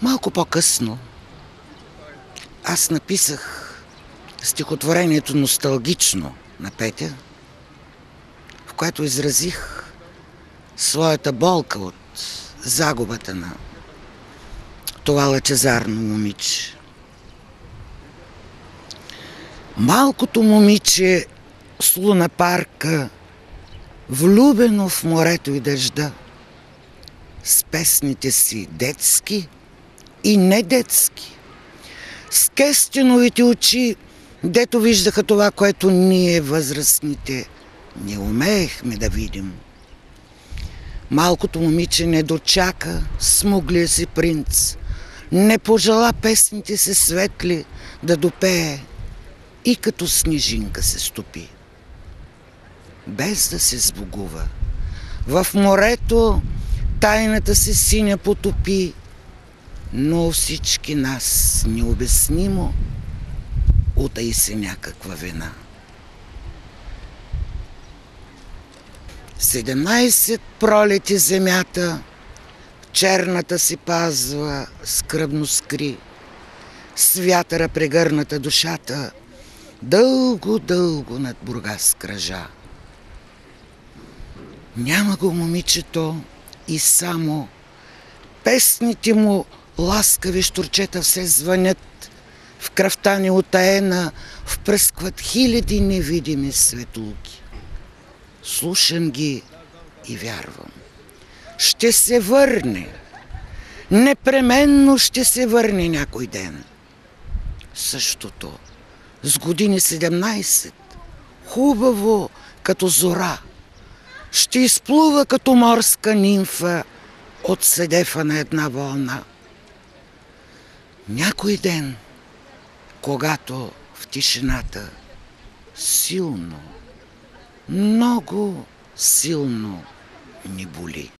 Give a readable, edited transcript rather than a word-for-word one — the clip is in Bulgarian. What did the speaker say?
Малко по-късно аз написах стихотворението "Носталгично" на Петя, в което изразих своята болка от загубата на това лъчезарно момиче. Малкото момиче с лунапарка, влюбено в морето и дъжда, с песните си детски и недетски, с кестеновите очи, дето виждаха това, което ние, възрастните, не умеехме да видим. Малкото момиче не дочака смуглия си принц, не пожела песните си светли да допее и като снежинка се стопи. Без да се сбогува, в морето тайната си синя потопи, но всички нас необяснимо утаи се някаква вина. 17 пролети земята черната си пазва, скръбно скри, с вятъра прегърната душата, дълго, дълго над Бургас кръжа. Няма го момичето и само песните му ласкави щурчета все звънят, в кръвта ни утаена впръскват хиляди невидими светулки. Слушам ги и вярвам. Ще се върне. Непременно ще се върне някой ден. Същото, с години 17, хубаво като зора, ще изплува като морска нимфа от седефа на една вълна. Някой ден, когато в тишината силно, много силно ни боли.